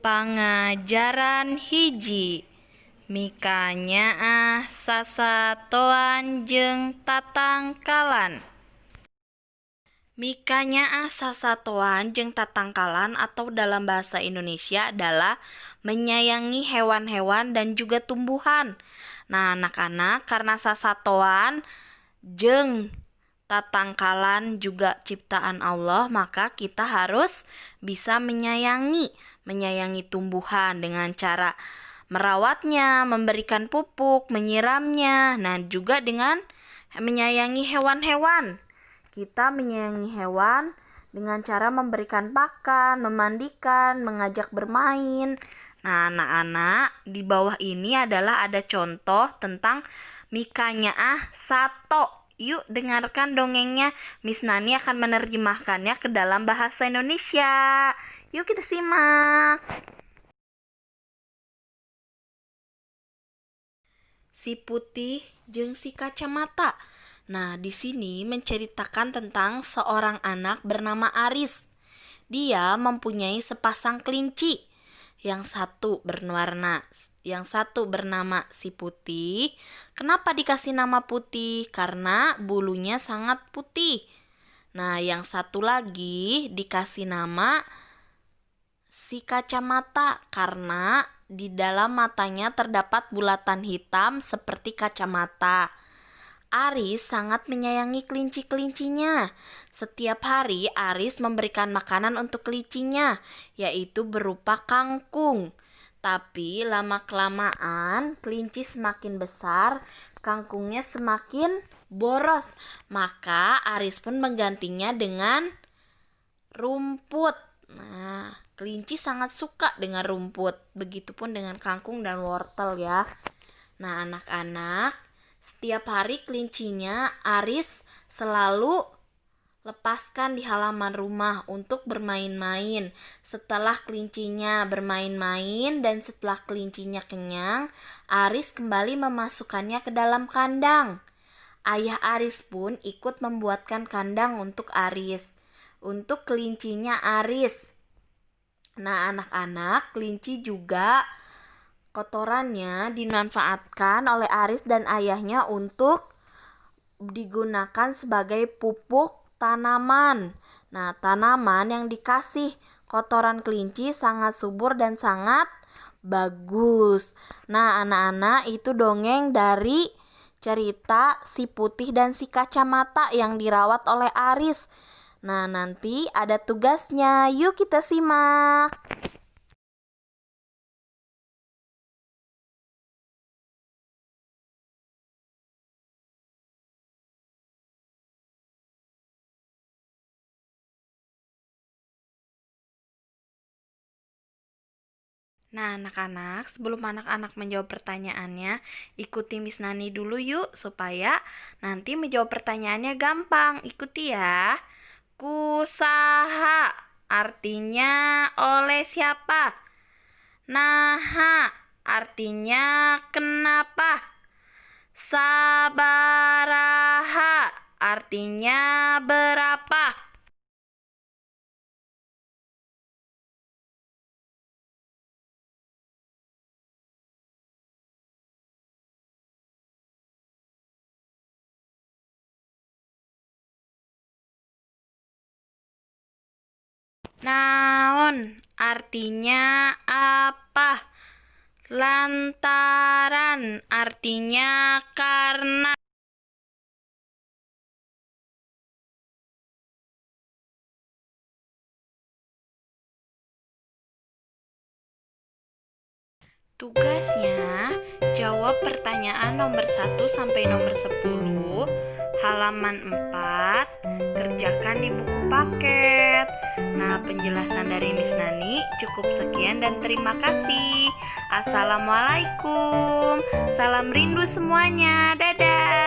Pangajaran hiji Mikanyaah sasatoan jeung tatangkalan. Mikanyaah sasatoan jeung tatangkalan atau dalam bahasa Indonesia adalah menyayangi hewan-hewan dan juga tumbuhan. Nah, anak-anak, karena sasatoan jeung tatangkalan juga ciptaan Allah, maka kita harus bisa menyayangi tumbuhan dengan cara merawatnya, memberikan pupuk, menyiramnya. Nah, juga dengan menyayangi hewan-hewan. Kita menyayangi hewan dengan cara memberikan pakan, memandikan, mengajak bermain. Nah, anak-anak, di bawah ini adalah ada contoh tentang Mikanyaah sato. Yuk dengarkan dongengnya. Miss Nani akan menerjemahkannya ke dalam bahasa Indonesia. Yuk kita simak. Si putih jeung si kacamata. Nah, di sini menceritakan tentang seorang anak bernama Aris. Dia mempunyai sepasang kelinci. Yang satu bernama si putih. Kenapa dikasih nama putih? Karena bulunya sangat putih. Nah, yang satu lagi dikasih nama si kacamata karena di dalam matanya terdapat bulatan hitam seperti kacamata. Aris sangat menyayangi kelinci-kelincinya. Setiap hari Aris memberikan makanan untuk kelincinya, yaitu berupa kangkung. Tapi lama-kelamaan kelinci semakin besar, kangkungnya semakin boros. Maka Aris pun menggantinya dengan rumput. Nah, kelinci sangat suka dengan rumput. Begitupun dengan kangkung dan wortel ya. Nah, anak-anak, setiap hari kelincinya Aris selalu lepaskan di halaman rumah untuk bermain-main. Setelah kelincinya bermain-main dan setelah kelincinya kenyang, Aris kembali memasukkannya ke dalam kandang. Ayah Aris pun ikut membuatkan kandang untuk Aris, untuk kelincinya Aris. Nah, anak-anak, kelinci juga kotorannya dimanfaatkan oleh Aris dan ayahnya untuk digunakan sebagai pupuk tanaman. Nah, tanaman yang dikasih kotoran kelinci sangat subur dan sangat bagus. Nah, anak-anak, itu dongeng dari cerita si putih dan si kacamata yang dirawat oleh Aris. Nah, nanti ada tugasnya. Yuk kita simak. Nah, anak-anak, sebelum anak-anak menjawab pertanyaannya, ikuti Miss Nani dulu yuk, supaya nanti menjawab pertanyaannya gampang. Ikuti ya. Kusaha artinya oleh siapa? Naha artinya kenapa? Sabaraha artinya berapa? Naon artinya apa? Lantaran artinya karena. Tugasnya, jawab pertanyaan nomor 1 sampai nomor 10, halaman 4, kerjakan di buku paket. Nah, penjelasan dari Miss Nani cukup sekian dan terima kasih. Assalamualaikum. Salam rindu semuanya. Dadah.